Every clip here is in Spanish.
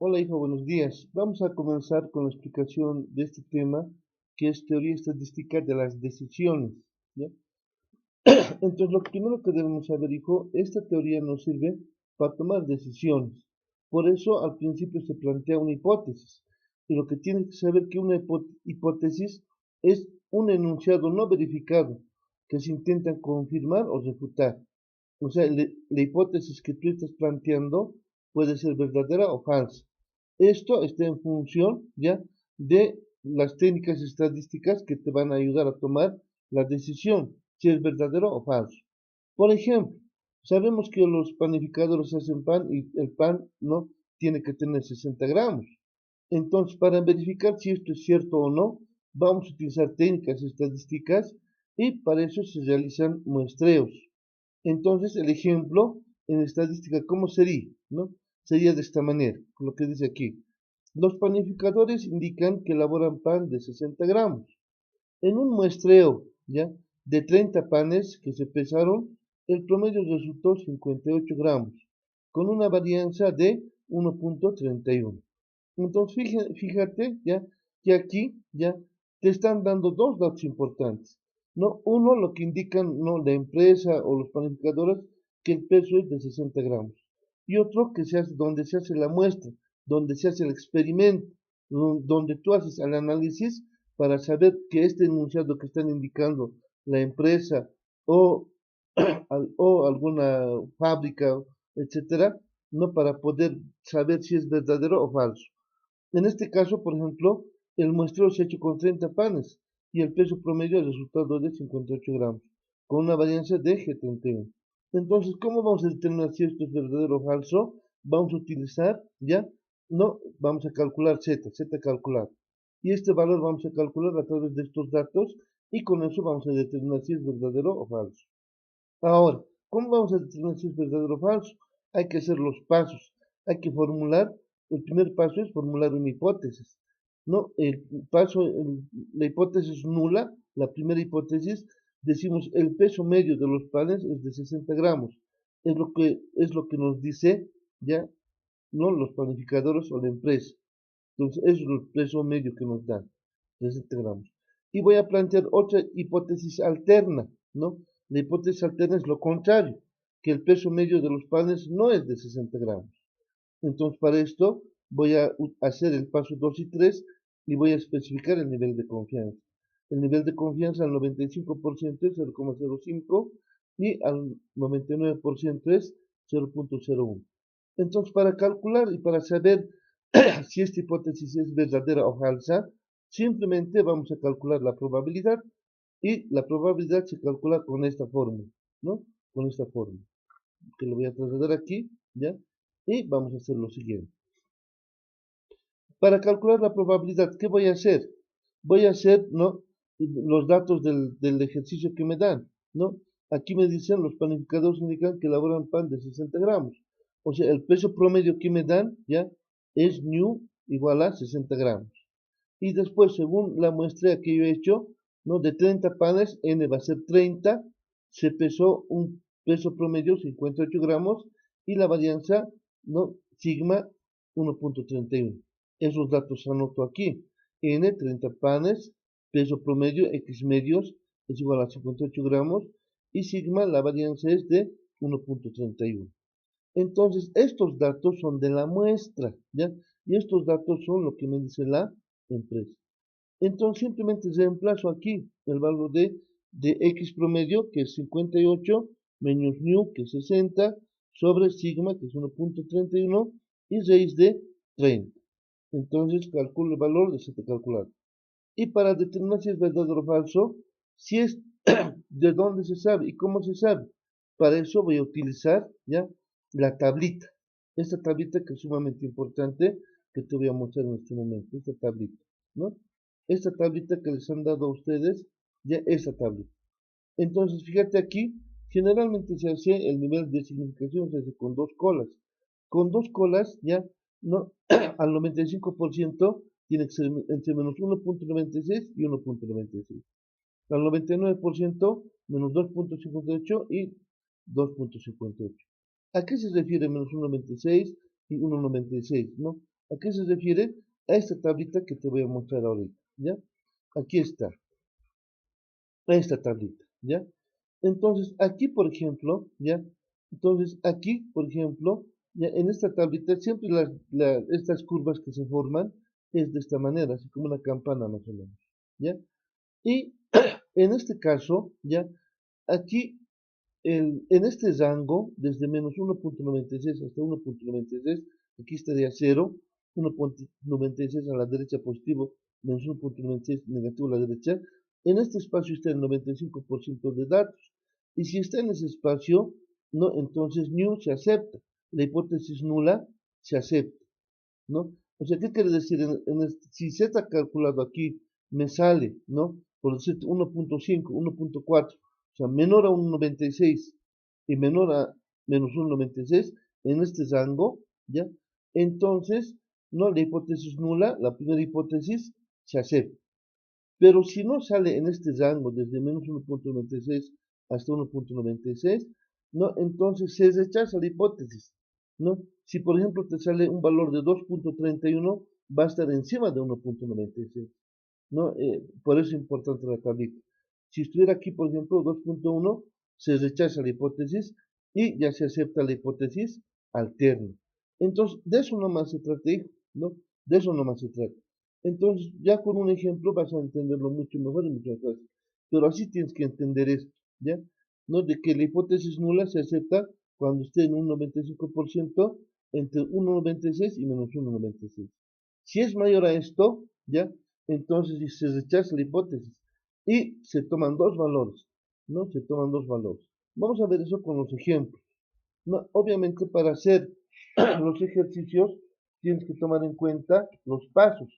Hola hijo, buenos días. Vamos a comenzar con la explicación de este tema que es teoría estadística de las decisiones, ¿ya? Entonces, lo primero que debemos saber, hijo, esta teoría nos sirve para tomar decisiones. Por eso, al principio se plantea una hipótesis. Y lo que tienes que saber que una hipótesis es un enunciado no verificado que se intenta confirmar o refutar. O sea, la hipótesis que tú estás planteando puede ser verdadera o falsa. Esto está en función ya de las técnicas estadísticas que te van a ayudar a tomar la decisión, si es verdadero o falso. Por ejemplo, sabemos que los panificadores hacen pan y el pan no tiene que tener 60 gramos. Entonces, para verificar si esto es cierto o no, vamos a utilizar técnicas estadísticas y para eso se realizan muestreos. Entonces, el ejemplo en estadística, ¿cómo sería? ¿No? Sería de esta manera, con lo que dice aquí. Los panificadores indican que elaboran pan de 60 gramos. En un muestreo, ¿ya? De 30 panes que se pesaron, el promedio resultó 58 gramos, con una varianza de 1.31. Entonces, fíjate, ¿ya? Que aquí, ¿ya? Te están dando dos datos importantes. ¿No? Uno, lo que indican, ¿no? La empresa o los panificadores, que el peso es de 60 gramos. Y otro, que se hace, donde se hace la muestra, donde se hace el experimento, donde tú haces el análisis para saber que este enunciado que están indicando la empresa o, o alguna fábrica, etcétera, no para poder saber si es verdadero o falso. En este caso, por ejemplo, el muestreo se ha hecho con 30 panes y el peso promedio ha resultado de 58 gramos, con una varianza de G31. Entonces, ¿cómo vamos a determinar si esto es verdadero o falso? Vamos a utilizar, ¿ya? No, vamos a calcular Z calcular. Y este valor vamos a calcular a través de estos datos y con eso vamos a determinar si es verdadero o falso. Ahora, ¿cómo vamos a determinar si es verdadero o falso? Hay que hacer los pasos. Hay que formular, el primer paso es formular una hipótesis. ¿No? La hipótesis nula, la primera hipótesis, decimos el peso medio de los panes es de 60 gramos. Es lo que nos dice ya, ¿no? Los planificadores o la empresa. Entonces, eso es el peso medio que nos dan, 60 gramos. Y voy a plantear otra hipótesis alterna, ¿no? La hipótesis alterna es lo contrario, que el peso medio de los panes no es de 60 gramos. Entonces, para esto voy a hacer el paso 2 y 3 y voy a especificar el nivel de confianza. El nivel de confianza al 95% es 0,05 y al 99% es 0.01. Entonces, para calcular y para saber si esta hipótesis es verdadera o falsa, simplemente vamos a calcular la probabilidad y la probabilidad se calcula con esta fórmula, ¿no? Con esta fórmula, que lo voy a trasladar aquí, ¿ya? Y vamos a hacer lo siguiente. Para calcular la probabilidad, ¿qué voy a hacer? Voy a hacer, ¿no? Los datos del ejercicio que me dan, ¿no? Aquí me dicen, los panificadores indican que elaboran pan de 60 gramos. O sea, el peso promedio que me dan, ¿ya? Es nu igual a 60 gramos. Y después, según la muestra que yo he hecho, ¿no? De 30 panes, N va a ser 30, se pesó un peso promedio 58 gramos y la varianza, ¿no? Sigma 1.31. Esos datos anoto aquí. N, 30 panes, peso promedio, X medios, es igual a 58 gramos y sigma, la varianza es de 1.31. Entonces, estos datos son de la muestra, ¿ya? Y estos datos son lo que me dice la empresa. Entonces, simplemente reemplazo aquí el valor de X promedio, que es 58, menos nu, que es 60, sobre sigma, que es 1.31, y raíz de 30. Entonces, calculo el valor de este calculado. Y para determinar si es verdadero o falso, si es de dónde se sabe y cómo se sabe. Para eso voy a utilizar ya la tablita. Esta tablita que es sumamente importante, que te voy a mostrar en este momento. Esta tablita, ¿no? Esta tablita que les han dado a ustedes, ya esa tablita. Entonces, fíjate aquí, generalmente se hace el nivel de significación, se hace con dos colas. Con dos colas, ya, no, al 95% tiene que ser entre menos 1.96 y 1.96. Al 99% menos 2.58 y 2.58. ¿A qué se refiere menos 1.96 y 1.96? ¿No? ¿A qué se refiere? A esta tablita que te voy a mostrar ahorita, ¿ya? Aquí está, esta tablita, ¿ya? Entonces, aquí, por ejemplo, ¿ya? Entonces, aquí, por ejemplo, ya en esta tablita, siempre estas curvas que se forman es de esta manera, así como una campana más o menos, ¿ya? Y en este caso, ¿ya? Aquí, en este rango, desde menos 1.96 hasta 1.96, aquí estaría 0, 1.96 a la derecha positivo, menos 1.96 negativo a la derecha. En este espacio está el 95% de datos. Y si está en ese espacio, no, entonces new se acepta. La hipótesis nula se acepta, ¿no? O sea, ¿qué quiere decir? Si z calculado aquí me sale, ¿no? Por decir 1.5, 1.4, o sea, menor a 1.96 y menor a menos 1.96 en este rango, ¿ya? Entonces, ¿no? La hipótesis nula, la primera hipótesis, se acepta. Pero si no sale en este rango, desde menos 1.96 hasta 1.96, ¿no? Entonces se rechaza la hipótesis, ¿no? Si por ejemplo te sale un valor de 2.31, va a estar encima de 1.96, ¿no? Por eso es importante la tablita. Si estuviera aquí, por ejemplo, 2.1, se rechaza la hipótesis y ya se acepta la hipótesis alterna. Entonces, de eso nomás se trata, hijo, ¿no? De eso nomás se trata. Entonces, ya con un ejemplo vas a entenderlo mucho mejor y mucho más fácil. Pero así tienes que entender esto, ¿ya? ¿No? De que la hipótesis nula se acepta cuando esté en un 95% entre 1.96 y menos 1.96. Si es mayor a esto, ¿ya? Entonces se rechaza la hipótesis y se toman dos valores, ¿no? Se toman dos valores. Vamos a ver eso con los ejemplos. No, obviamente para hacer los ejercicios tienes que tomar en cuenta los pasos.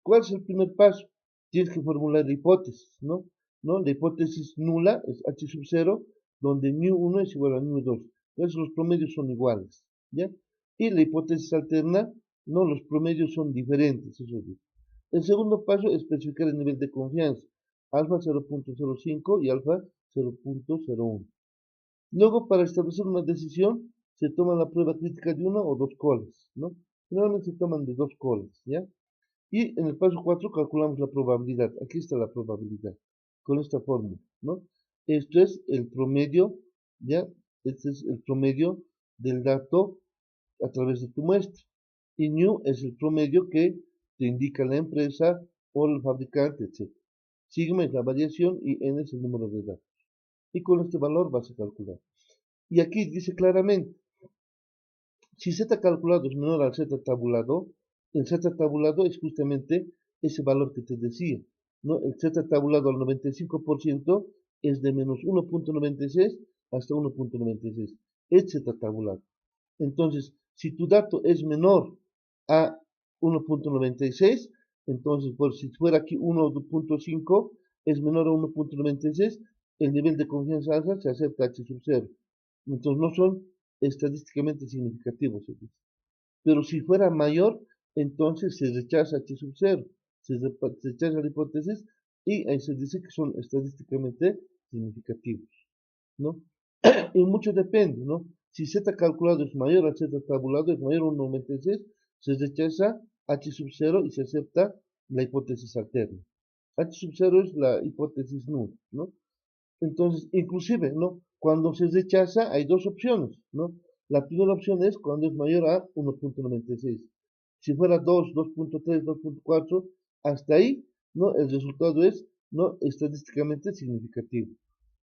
¿Cuál es el primer paso? Tienes que formular la hipótesis, ¿no? ¿No? La hipótesis nula es h sub 0, donde μ1 es igual a μ2. Entonces los promedios son iguales, ¿ya? Y la hipótesis alterna, no, los promedios son diferentes, eso es. El segundo paso es especificar el nivel de confianza, alfa 0.05 y alfa 0.01. Luego, para establecer una decisión, se toma la prueba crítica de una o dos colas, ¿no? Generalmente se toman de dos colas, ¿ya? Y en el paso 4 calculamos la probabilidad. Aquí está la probabilidad, con esta fórmula, ¿no? Esto es el promedio, ¿ya? Este es el promedio del dato a través de tu muestra. Y new es el promedio que te indica la empresa o el fabricante, etc. Sigma es la variación y n es el número de datos. Y con este valor vas a calcular. Y aquí dice claramente, si z calculado es menor al z tabulado, el z tabulado es justamente ese valor que te decía, ¿no? El z tabulado al 95% es de menos 1.96 hasta 1.96. Es z tabulado. Entonces, si tu dato es menor a 1.96, entonces, por si fuera aquí 1.5, es menor a 1.96, el nivel de confianza alfa se acepta h sub 0. Entonces, no son estadísticamente significativos. Pero si fuera mayor, entonces se rechaza h sub 0, se rechaza la hipótesis y ahí se dice que son estadísticamente significativos, ¿no? Y mucho depende, ¿no? Si z calculado es mayor a z tabulado, es mayor a 1.96, se rechaza h sub 0 y se acepta la hipótesis alterna. H sub 0 es la hipótesis nula, ¿no? Entonces, inclusive, ¿no? Cuando se rechaza hay dos opciones, ¿no? La primera opción es cuando es mayor a 1.96. Si fuera 2, 2.3, 2.4, hasta ahí, ¿no? El resultado es, ¿no? Estadísticamente significativo.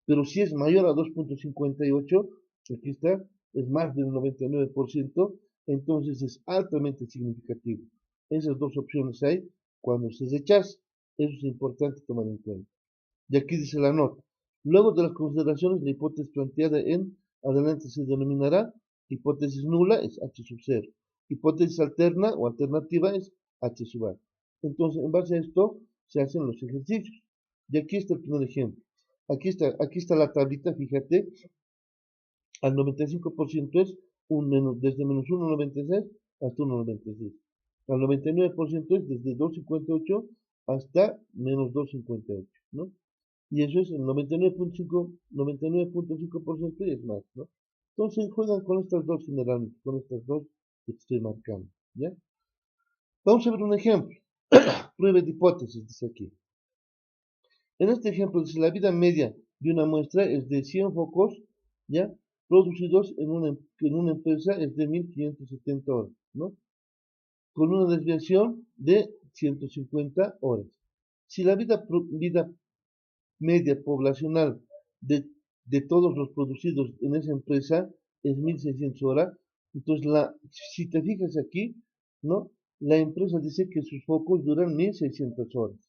Pero si es mayor a 2.58, aquí está, es más del 99%, entonces es altamente significativo. Esas dos opciones hay cuando se rechaza. Eso es importante tomar en cuenta. Y aquí dice la nota. Luego de las consideraciones, la hipótesis planteada en adelante se denominará hipótesis nula, es h sub 0. Hipótesis alterna o alternativa es h sub a. Entonces, en base a esto, se hacen los ejercicios. Y aquí está el primer ejemplo. Aquí está la tablita, fíjate, al 95% es desde menos 1.96 hasta 1.96. Al 99% es desde 2.58 hasta menos 2.58, ¿no? Y eso es el 99.5% y es más, ¿no? Entonces juegan con estas dos generalmente, con estas dos que te estoy marcando, ¿ya? Vamos a ver un ejemplo. Prueba de hipótesis, dice aquí. En este ejemplo, dice la vida media de una muestra es de 100 focos, ¿ya? Producidos en una empresa es de 1570 horas, ¿no? Con una desviación de 150 horas. Si la vida media poblacional de todos los producidos en esa empresa es 1600 horas, entonces si te fijas aquí, ¿no? La empresa dice que sus focos duran 1600 horas.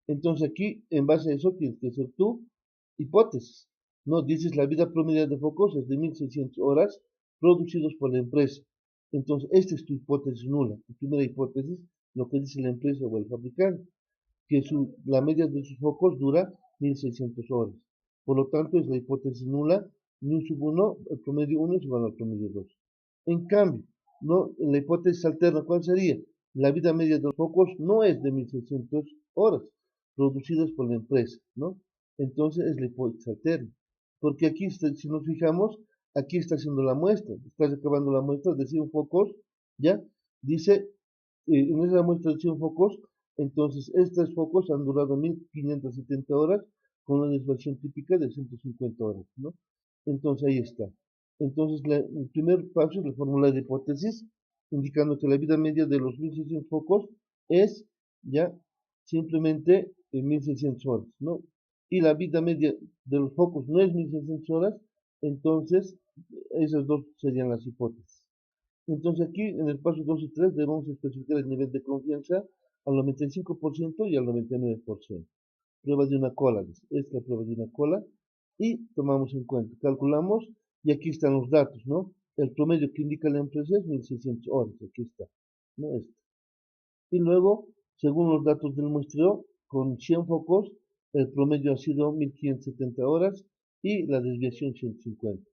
Entonces aquí, en base a eso, tienes que hacer tu hipótesis. No dices la vida promedio de focos es de 1600 horas producidos por la empresa. Entonces, esta es tu hipótesis nula. Tu primera hipótesis, lo que dice la empresa o el fabricante, que la media de sus focos dura 1600 horas. Por lo tanto, es la hipótesis nula, ni un sub 1, el promedio 1 es igual al promedio 2. En cambio, no, en la hipótesis alterna, ¿cuál sería? La vida media de los focos no es de 1600 horas producidas por la empresa, ¿no? Entonces es la hipótesis alterna. Porque aquí, si nos fijamos, aquí está haciendo la muestra, está acabando la muestra de 100 focos, ¿ya? Dice, en esa muestra de 100 focos, entonces estos focos han durado 1570 horas con una desviación típica de 150 horas, ¿no? Entonces ahí está. Entonces el primer paso es la fórmula de hipótesis, indicando que la vida media de los 1600 focos es ya simplemente 1600 horas, ¿no? Y la vida media de los focos no es 1600 horas, entonces esas dos serían las hipótesis. Entonces aquí en el paso 2 y 3 debemos especificar el nivel de confianza al 95% y al 99%. Prueba de una cola, esta es la prueba de una cola y tomamos en cuenta, calculamos y aquí están los datos, ¿no? El promedio que indica la empresa es 1600 horas, aquí está, ¿no? Y luego, según los datos del muestreo, con 100 focos, el promedio ha sido 1570 horas y la desviación 150.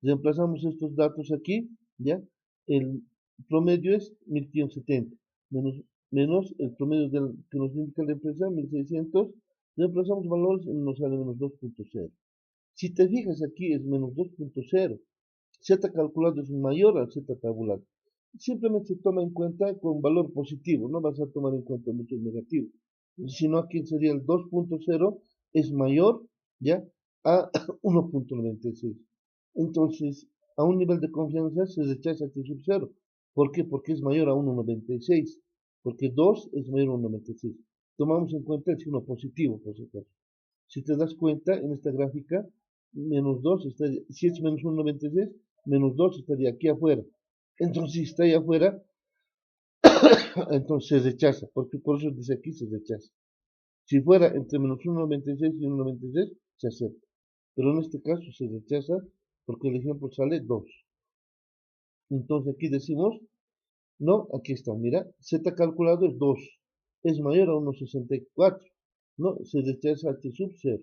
Reemplazamos estos datos aquí, ¿ya? El promedio es 1570, menos el promedio que nos indica la empresa, 1600. Reemplazamos valores y nos sale menos 2.0. Si te fijas aquí es menos 2.0. Z calculado es mayor al Z tabular. Simplemente se toma en cuenta con valor positivo, no vas a tomar en cuenta muchos negativos. Sino aquí sería el 2.0 es mayor ya a 1.96. Entonces, a un nivel de confianza se rechaza T sub 0. ¿Por qué? Porque es mayor a 1.96. Porque 2 es mayor a 1.96. Tomamos en cuenta el signo positivo, por si acaso. Si te das cuenta, en esta gráfica, menos 2 estaría, si es menos 1.96, menos 2 estaría aquí afuera. Entonces, si está ahí afuera, entonces se rechaza, porque por eso dice aquí se rechaza. Si fuera entre menos 1.96 y 1.96, se acepta. Pero en este caso se rechaza porque el ejemplo sale 2. Entonces aquí decimos, no, aquí está, mira, Z calculado es 2. Es mayor a 1.64. No, se rechaza H sub 0.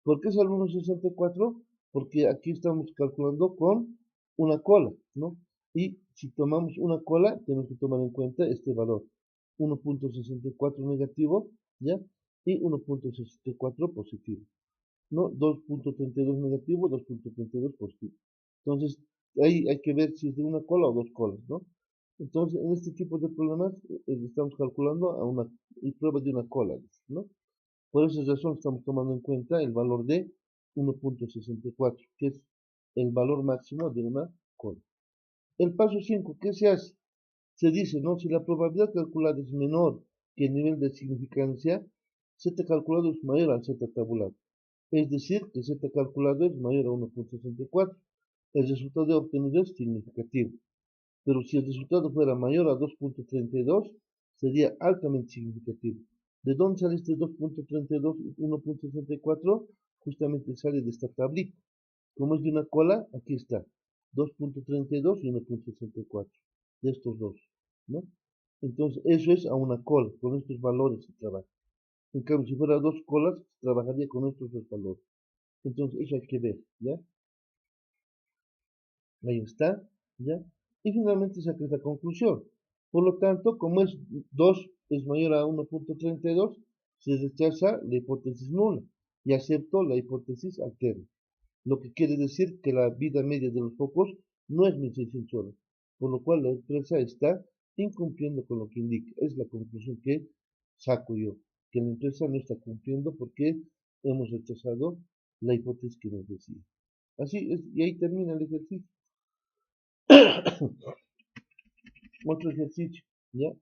¿Por qué es el 1.64? Porque aquí estamos calculando con una cola, ¿no? Y si tomamos una cola, tenemos que tomar en cuenta este valor. 1.64 negativo, ¿ya? Y 1.64 positivo, ¿no? 2.32 negativo, 2.32 positivo. Entonces, ahí hay que ver si es de una cola o dos colas, ¿no? Entonces, en este tipo de problemas, estamos calculando a una prueba de una cola, ¿no? Por esa razón estamos tomando en cuenta el valor de 1.64, que es el valor máximo de una cola. El paso 5, ¿qué se hace? Se dice, ¿no? Si la probabilidad calculada es menor que el nivel de significancia, Z calculado es mayor al Z tabulado. Es decir, que Z calculado es mayor a 1.64. El resultado obtenido es significativo. Pero si el resultado fuera mayor a 2.32, sería altamente significativo. ¿De dónde sale este 2.32 y 1.64? Justamente sale de esta tablita. Como es de una cola, aquí está. 2.32 y 1.64. De estos dos, ¿no? Entonces, eso es a una cola. Con estos valores se trabaja. En cambio, si fuera dos colas, se trabajaría con estos dos valores. Entonces, eso hay que ver, ¿ya? Ahí está, ¿ya? Y finalmente saqué esta conclusión. Por lo tanto, como es 2 es mayor a 1.32, se rechaza la hipótesis nula y acepto la hipótesis alterna. Lo que quiere decir que la vida media de los focos no es 1600 horas, por lo cual la empresa está incumpliendo con lo que indica. Es la conclusión que saco yo, que la empresa no está cumpliendo porque hemos rechazado la hipótesis que nos decía. Así es, y ahí termina el ejercicio. Otro ejercicio, ¿ya?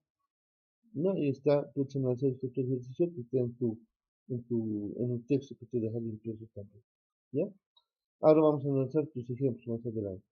No, y está, puedes analizar este otro ejercicio que está en el texto que te deja impreso también, ¿ya? Ahora vamos a analizar tus ejemplos más adelante.